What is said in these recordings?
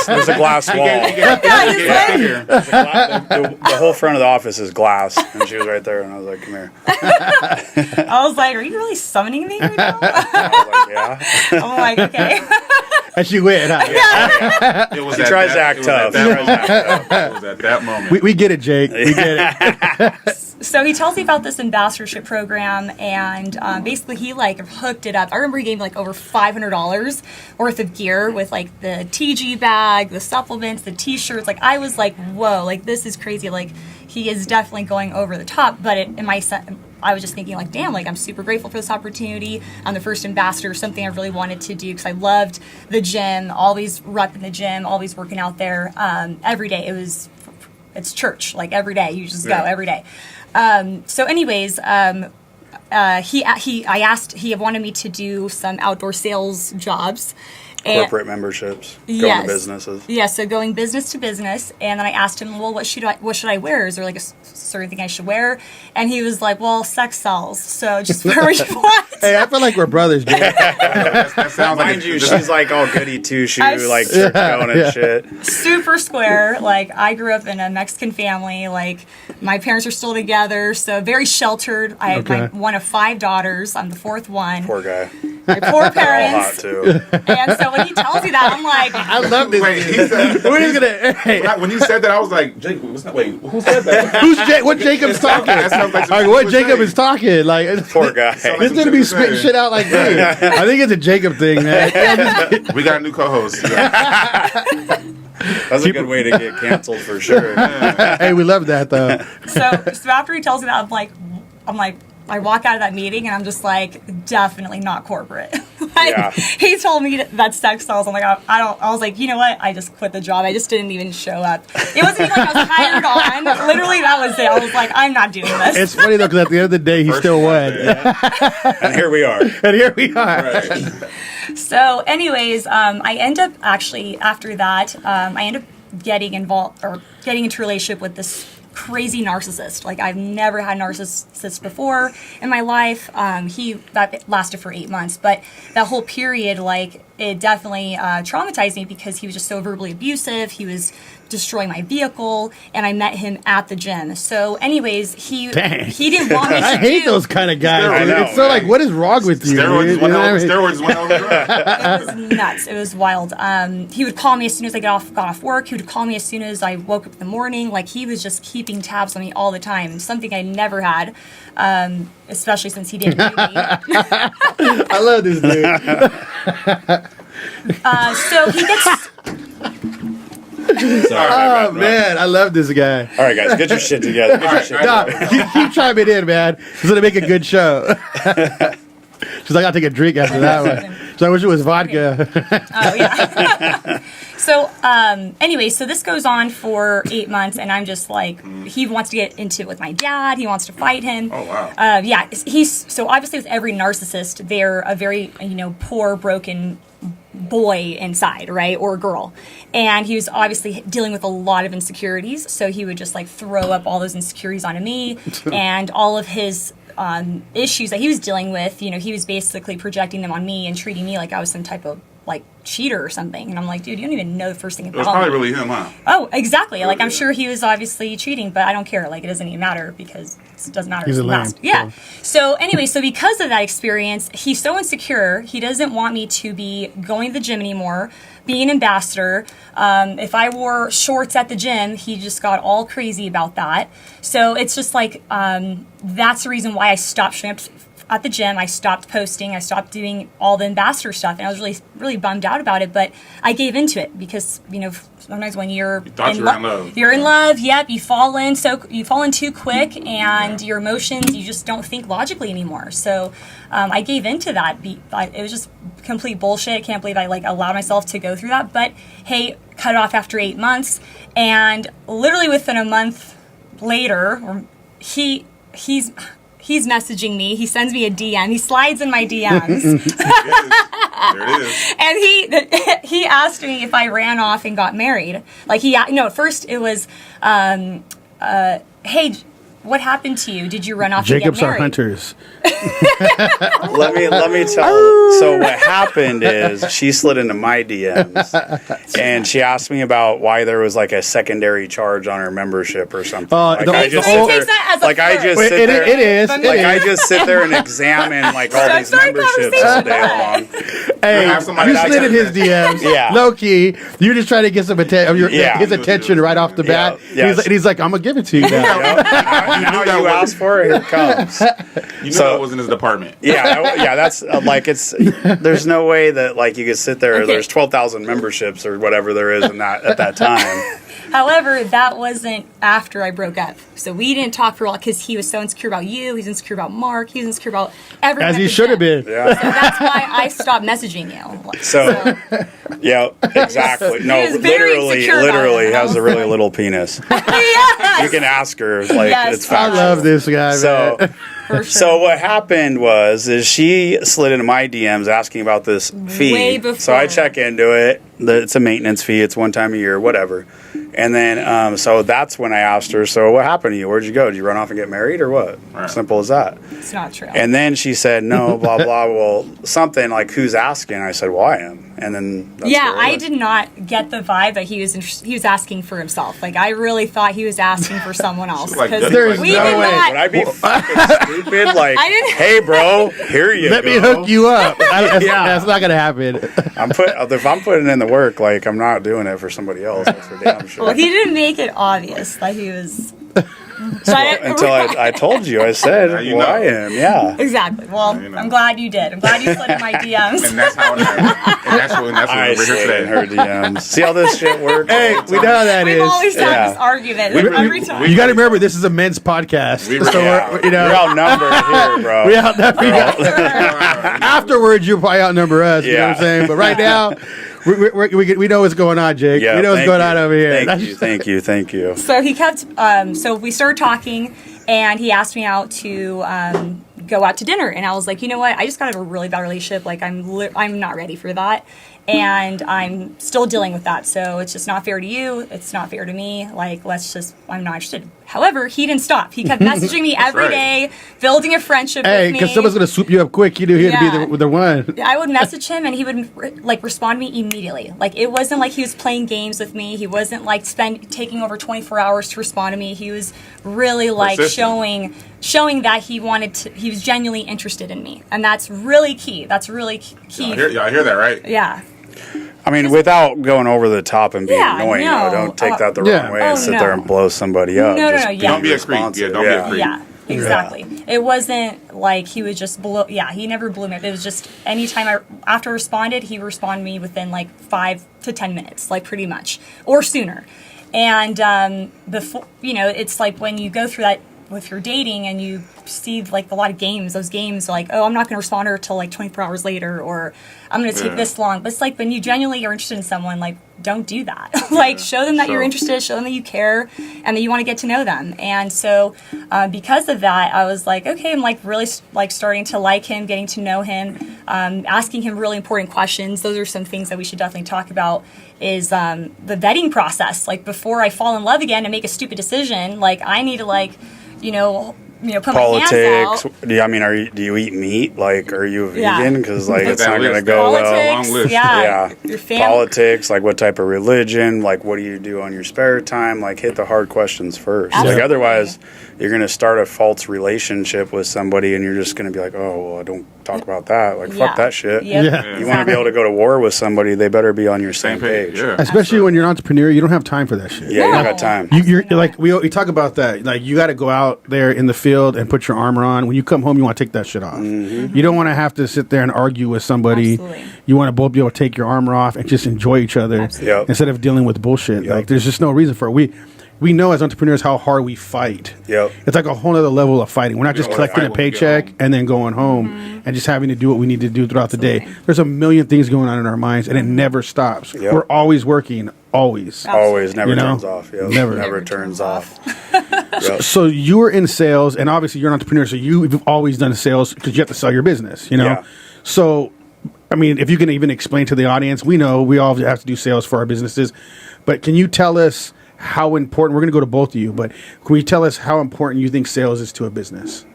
There's a glass wall. The whole front of the office is glass, and she was right there, and I was like, "Come here." I was like, "Are you really summoning me right now?" I was like, "Yeah." I'm like, "Okay." And she went, huh? Yeah. She tries to act tough. It was at that moment. We get it, Jake. We get it. So he tells me about this ambassadorship program, and basically he like hooked it up. I remember he gave me like over $500 worth of gear with like the TG bag, the supplements, the T-shirts. Like I was like, whoa, like this is crazy. Like he is definitely going over the top. But I was just thinking like, damn, like I'm super grateful for this opportunity. I'm the first ambassador, something I really wanted to do because I loved the gym, always repping the gym, always working out there every day. It's church, like every day. You just go every day. So anyways, he wanted me to do some outdoor sales jobs. Corporate memberships, going to businesses. Yeah, so going business to business, and then I asked him, well, what should I wear? Is there like a certain thing I should wear? And he was like, well, sex sells, so just wear what you want. Hey, I feel like we're brothers, dude. That sounds like Mind you, she's like all goody two-shoe, like church going and shit. Super square. Like I grew up in a Mexican family. Like my parents are still together, so very sheltered. I have one of 5 daughters. I'm the 4th one. Poor guy. My poor parents. They're all hot too. And so when he tells me that, I'm like, I love this. Wait, when you said that, I was like, Jake, who said that? Who's Jake? What Jacob's talking? That sounds like Like, what Jacob is talking? Like, Poor guy. He's gonna be spitting shit out like me. I think it's a Jacob thing, man. We got a new co-host. That's a good way to get canceled for sure. Hey, we love that though. so after he tells me that, I'm like, I walk out of that meeting and I'm just like, definitely not corporate. He told me that sex sells. I'm like, I was like, you know what? I just quit the job. I just didn't even show up. It wasn't even like I was hired on. Literally, that was it. I was like, I'm not doing this. It's funny though, because at the end of the day, he still won. And here we are. Right. So anyways, I end up actually, after that, I end up getting involved or getting into a relationship with this crazy narcissist. Like I've never had a narcissist before in my life. That lasted for 8 months, but that whole period, like it definitely traumatized me because he was just so verbally abusive. He was destroying my vehicle, and I met him at the gym. So anyways, he didn't want me to I hate those kind of guys. Dude. It's so like, what is wrong with you? Steroids went over. It was nuts. It was wild. He would call me as soon as I got off work. He would call me as soon as I woke up in the morning. Like he was just keeping tabs on me all the time. Something I never had, especially since he didn't know me. I love this dude. So he gets. Sorry, man, I love this guy. All right, guys, get your shit together. Keep chiming in, man. It's gonna make a good show. She's like, I'll take a drink after that one. So I wish it was vodka. Oh yeah. So anyway, so this goes on for 8 months, and I'm just like, he wants to get into it with my dad. He wants to fight him. Oh wow. Yeah, he's so obviously with every narcissist, they're a very poor, broken boy inside, right, or a girl, and he was obviously dealing with a lot of insecurities. So he would just like throw up all those insecurities onto me, and all of his issues that he was dealing with. He was basically projecting them on me and treating me like I was some type of like cheater or something. And I'm like, dude, you don't even know the first thing about me. It was probably really him, huh? Oh, exactly. Like, I'm sure he was obviously cheating, but I don't care. Like, it doesn't even matter because it doesn't matter. He's a lamb. Yeah. So anyway, because of that experience, he's so insecure. He doesn't want me to be going to the gym anymore, being an ambassador. If I wore shorts at the gym, he just got all crazy about that. So it's just like, that's the reason why I stopped showing up at the gym. I stopped posting. I stopped doing all the ambassador stuff, and I was really, really bummed out about it. But I gave into it because sometimes when you're in love, you're in love. Yep, you fall in too quick, and your emotions, you just don't think logically anymore. So I gave into that. It was just complete bullshit. I can't believe I allowed myself to go through that. But hey, cut it off after 8 months, and literally within a month later, he's messaging me. He sends me a DM. He slides in my DMs. There it is. And he asked me if I ran off and got married. At first it was, hey, what happened to you? Did you run off Jacobs and get are married? hunters. Let me tell. So what happened is she slid into my DMs and she asked me about why there was like a secondary charge on her membership or something. Like the- I just the- sit He there, takes that as a like I just flirt. sit there. It is. Like, Like I just sit there and examine like all these Sorry, memberships all day long. Hey, have somebody you that slid in does his DMs. Yeah. Low key, you're just trying to get some Yeah. his attention right off the bat. Yeah. He's like, I'm gonna give it to you now. Now you asked for it, here it comes. You know So- that was in his department. Yeah, that's like it's. There's no way that like you could sit there. Okay. There's 12,000 memberships or whatever there is in that at that time. However, that wasn't after I broke up. So we didn't talk for a while because he was so insecure about you. He's insecure about Mark. He's insecure about everyone. As at he the should have gym. been. Yeah. So that's why I stopped messaging you. So, yeah, exactly. No, He was very insecure about literally it. I has was a really like- little penis. Yes, You can ask her. Like Yes, it's I factual. love this guy, So, man. for sure. so what happened is she slid into my DMs asking about this fee. Way before. So I check into it. It's a maintenance fee. It's one time a year, whatever. And then, so that's when I asked her, so what happened to you? Where'd you go? Did you run off and get married or what? Right. Simple as that. It's not true. And then she said, no, blah, blah. Well, something like, who's asking? I said, well, I am. And then that's yeah, where it I went. did not get the vibe that he was asking for himself. Like I really thought he was asking for someone else. Like, 'cause there's we no did way. not. Would I be fucking stupid? Like, I didn't- hey, bro, here you Let go. me hook you up. Yeah. That's not gonna happen. If I'm putting in the work, like, I'm not doing it for somebody else. That's for damn sure. Well, he didn't make it obvious that he was. So Until I told you, I said, Now you well, know. I am, yeah. Exactly. Well, You know. I'm glad you did. I'm glad you slid in my DMs. And that's how it happened. And that's what I we're here slid in today. her DMs. See how this shit works? Hey, we know how that We've is. always had Yeah. this argument We- every time. You got to remember, this is a men's podcast. We- So Yeah. we're, you You're know, outnumbered here, bro. we afterwards you'll probably outnumber us. You know what I'm Yeah. saying? But right now, we know what's going on, Jake. Yeah, we know what's thank going you. on over here. Thank you. So he kept. So we started talking, and he asked me out to go out to dinner, and I was like, you know what? I just got out of a really bad relationship. Like I'm not ready for that, and I'm still dealing with that. So it's just not fair to you. It's not fair to me. Like I'm not interested. However, he didn't stop. He kept messaging me every right. day, building a friendship Hey, with me. because someone's gonna swoop you up quick. You knew he had to Yeah. be the one. I would message him and he would like respond to me immediately. Like it wasn't like he was playing games with me. He wasn't like taking over 24 hours to respond to me. He was really like Persistent. showing that he was genuinely interested in me. And that's really key. That's really key. Y'all hear that, right? Yeah. I mean, without going over the top and being Yeah, annoying, no. though, don't take that the Yeah. wrong way Oh, and sit no. there and blow somebody up. No, Just yeah. Don't be a creep. responsive. Yeah, don't be a creep. Yeah, exactly. It wasn't like he would just blow. Yeah, he never blew me up. It was just anytime after I responded, he would respond to me within like 5 to 10 minutes, like pretty much, or sooner. And before, it's like when you go through that with your dating and you see like a lot of games, those games like, oh, I'm not going to respond to her till like 24 hours later, or I'm going to take this long. But it's like when you genuinely are interested in someone, like don't do that. Like show them that you're interested, show them that you care, and that you want to get to know them. And so because of that, I was like, okay, I'm like really like starting to like him, getting to know him, asking him really important questions. Those are some things that we should definitely talk about. Is the vetting process. Like before I fall in love again and make a stupid decision, like I need to put my hands Politics. out. Do you eat meat? Like, are you a Yeah. vegan? Because like it's That not going to list. go well. Politics, long list. yeah. Your family. Politics, like what type of religion, like what do you do on your spare time? Like hit the hard questions first. Absolutely. Like otherwise you're going to start a false relationship with somebody and you're just going to be like, oh, well, I don't talk about that. Like Yeah. fuck that shit. Yep. Yeah. You want to be able to go to war with somebody, they better be on your same page. Yeah. Especially when you're an entrepreneur, you don't have time for that shit. Yeah, you don't No. got time. You're like we talk about that. Like you got to go out there in the field and put your armor on. When you come home, you want to take that shit off. Mm-hmm. You don't want to have to sit there and argue with somebody. Absolutely. You want to both be able to take your armor off and just enjoy each other Absolutely. Yep. instead of dealing with bullshit. Yep. Like there's just no reason for it. We know as entrepreneurs how hard we fight. Yep. It's like a whole other level of fighting. We're not just don't wanna collecting a fight when we get paycheck home. and then going home and just having to do what we need to do throughout the day. Absolutely. There's a million things going on in our minds and it never stops. Yep. We're always working, always. Always, never You know? turns off. Yep. Never. Never turns off. Yep. So you were in sales, and obviously you're an entrepreneur, so you've always done sales because you have to sell your business, you know? Yeah. So, I mean, if you can even explain to the audience, we know we all have to do sales for our businesses, but can you tell us how important, we're going to go to both of you, but can you tell us how important you think sales is to a business?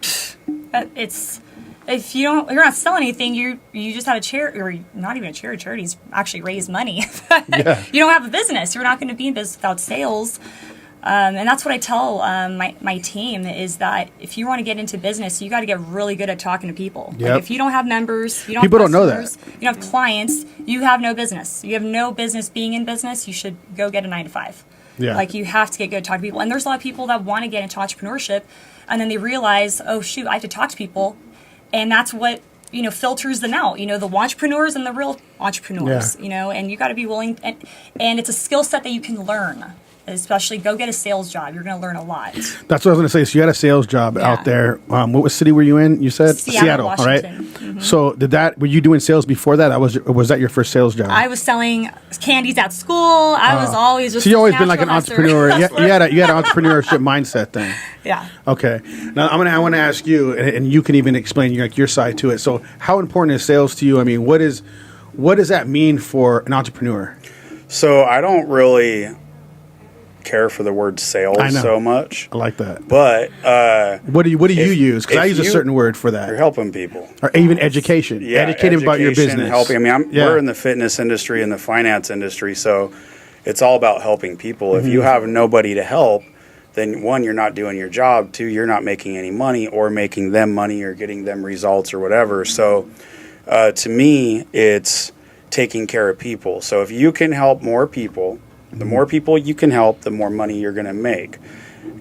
It's, if you're not selling anything, you just have a charity, or not even a charity. Charities actually raise money. Yeah. You don't have a business. You're not going to be in business without sales. And that's what I tell my team, is that if you want to get into business, you got to get really good at talking to people. Yep. Like if you don't have members, you don't People have don't know that. customers, you don't have clients, you have no business. You have no business being in business. You should go get a 9-to-5. Yeah. Like you have to get good at talking to people. And there's a lot of people that want to get into entrepreneurship, and then they realize, oh shoot, I have to talk to people, and that's what filters them out. The entrepreneurs and the real entrepreneurs. And you got to be willing, and it's a skill set that you can learn. Especially go get a sales job. You're going to learn a lot. That's what I was going to say. So you had a sales job out there. What city were you in? You said Seattle, all right. Washington. So were you doing sales before that? Was that your first sales job? I was selling candies at school. I was always just. So you always been like an natural entrepreneur. hustler. you had an entrepreneurship mindset thing. Yeah. Okay. Now I want to ask you, and you can even explain your side to it. So how important is sales to you? I mean, what does that mean for an entrepreneur? So I don't really care for the word sales so much. I like that. But what do you use? Because I use a certain word for that. You're helping people, or even education. Yeah, educating about your business. Helping. I mean, we're in the fitness industry and the finance industry, so it's all about helping people. If you have nobody to help, then one, you're not doing your job. Two, you're not making any money or making them money or getting them results or whatever. So to me, it's taking care of people. So if you can help more people, the more people you can help, the more money you're going to make.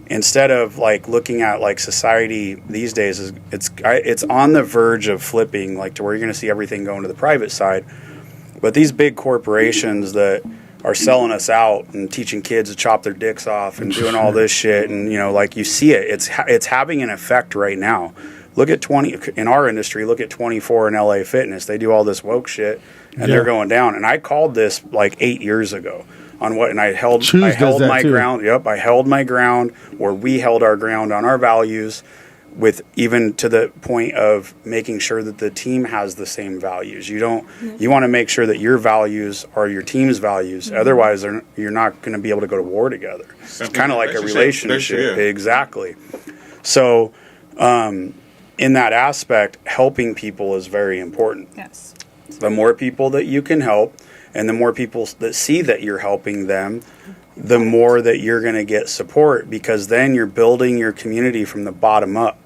Instead of like looking at like society these days, it's on the verge of flipping, like to where you're going to see everything going to the private side. But these big corporations that are selling us out and teaching kids to chop their dicks off and doing all this shit, and like you see it's having an effect right now. Look at in our industry. Look at 24 and LA Fitness. They do all this woke shit, and they're going down. And I called this like 8 years ago. And I held my ground. Yep, I held my ground, or we held our ground on our values, with even to the point of making sure that the team has the same values. You want to make sure that your values are your team's values. Mm-hmm. Otherwise, you're not going to be able to go to war together. It's kind of like a relationship. Exactly. So, in that aspect, helping people is very important. Yes. The more people that you can help, and the more people that see that you're helping them, the more that you're going to get support, because then you're building your community from the bottom up.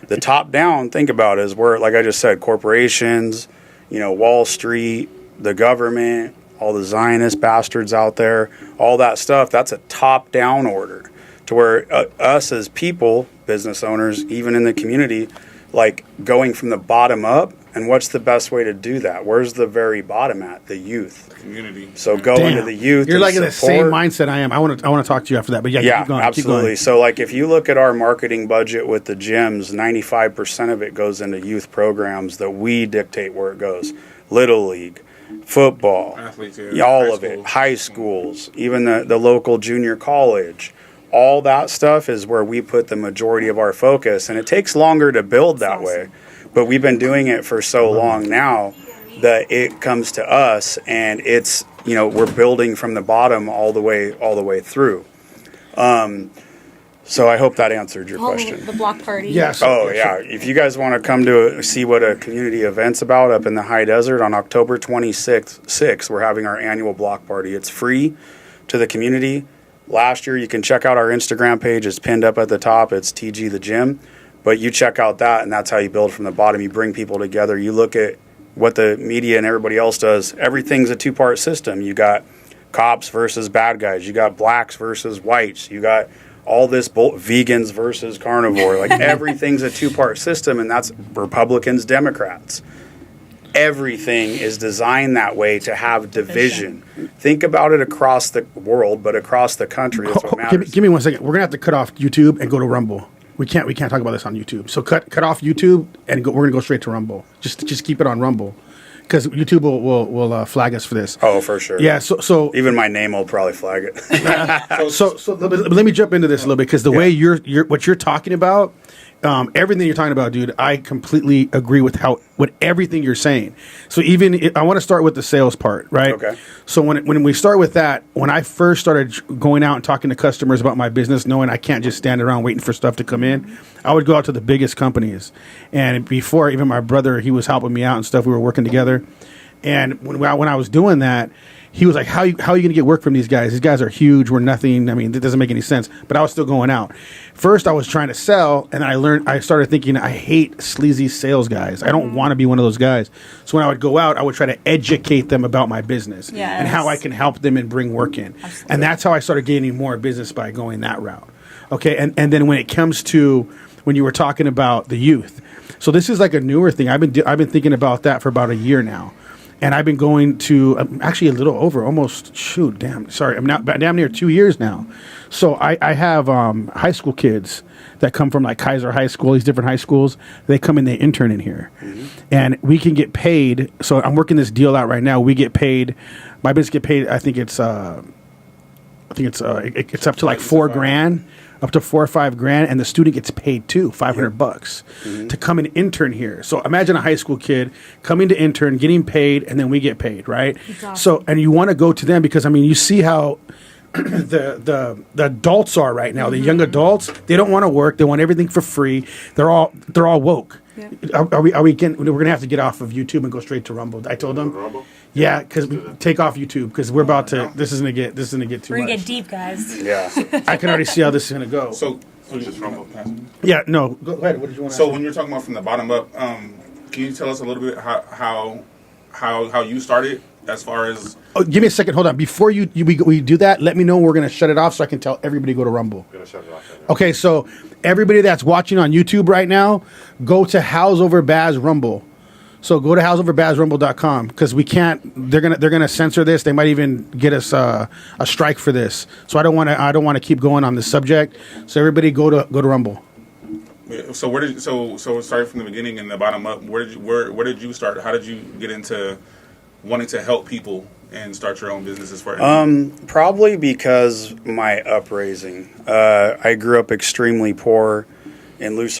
The top down, think about it, is where, like I just said, corporations, Wall Street, the government, all the Zionist bastards out there, all that stuff, that's a top down order. To where us as people, business owners, even in the community, like going from the bottom up. And what's the best way to do that? Where's the very bottom at? The youth. Community. So go into the youth. You're like in the same mindset I am. I want to talk to you after that. But keep going, absolutely. Keep going. So like if you look at our marketing budget with the gyms, 95% of it goes into youth programs that we dictate where it goes. Little League, football, athletes, all of it, high schools, even the local junior college. All that stuff is where we put the majority of our focus, and it takes longer to build that way. But we've been doing it for so long now that it comes to us, and it's we're building from the bottom all the way through. So I hope that answered your question. The block party. Yes. Oh yeah. If you guys want to come to see what a community event's about up in the high desert on October 26th, we're having our annual block party. It's free to the community. Last year, you can check out our Instagram page. It's pinned up at the top. It's TG the Gym. But you check out that, and that's how you build from the bottom. You bring people together. You look at what the media and everybody else does. Everything's a two-part system. You got cops versus bad guys. You got blacks versus whites. You got all this vegans versus carnivore. Like everything's a two-part system, and that's Republicans, Democrats. Everything is designed that way to have division. Think about it across the world, but across the country. That's what matters. Give me 1 second. We're gonna have to cut off YouTube and go to Rumble. We can't talk about this on YouTube. So cut off YouTube and we're gonna go straight to Rumble. Just keep it on Rumble, because YouTube will flag us for this. Oh, for sure. Yeah. So even my name will probably flag it. so let me jump into this a little bit, because the way you're what you're talking about everything you're talking about, dude, I completely agree with everything you're saying. So I want to start with the sales part, right? Okay. So when we start with that, when I first started going out and talking to customers about my business, knowing I can't just stand around waiting for stuff to come in, I would go out to the biggest companies. And before, even my brother, he was helping me out and stuff. We were working together. And when I was doing that, he was like, how are you going to get work from these guys? These guys are huge. We're nothing. I mean, it doesn't make any sense. But I was still going out. First, I was trying to sell, and I started thinking, I hate sleazy sales guys. I don't want to be one of those guys. So when I would go out, I would try to educate them about my business and how I can help them and bring work in. Absolutely. And that's how I started gaining more business, by going that route. Okay, and then when it comes to when you were talking about the youth, so this is like a newer thing. I've been thinking about that for about a year now. And I've been going to actually a little over, almost, I'm now damn near 2 years now. So I have high school kids that come from like Kaiser High School, these different high schools. They come and they intern in here. Mm-hmm. And we can get paid. So I'm working this deal out right now. We get paid, my business get paid, I think it's up to like $4,000. Up to $4 or $5,000, and the student gets paid too, $500 to come and intern here. So imagine a high school kid coming to intern, getting paid, and then we get paid, right? Exactly. So, and you want to go to them because, I mean, you see how the adults are right now. The young adults, they don't want to work. They want everything for free. They're all woke. Yeah. We're gonna have to get off of YouTube and go straight to Rumble. I told them. Rumble? Yeah, because take off YouTube because we're about to. This is gonna get too much. We're gonna get deep, guys. Yeah. I can already see how this is gonna go. So just Rumble. Yeah, no. Go ahead. What did you want to So ask? when you're talking about from the bottom up, can you tell us a little bit how you started as far as? Oh, give me a second. Hold on. Before we do that, let me know when we're gonna shut it off so I can tell everybody to go to Rumble. Gonna shut it off right now. Okay, so everybody that's watching on YouTube right now, go to Howls Over Base Rumble. So go to howlsoverbazrumble.com because we can't. They're gonna censor this. They might even get us a strike for this. So I don't want to keep going on this subject. So everybody go to Rumble. So where did so starting from the beginning and the bottom up? Where did you start? How did you get into wanting to help people and start your own businesses for? Probably because my upraising. I grew up extremely poor in Lucerne.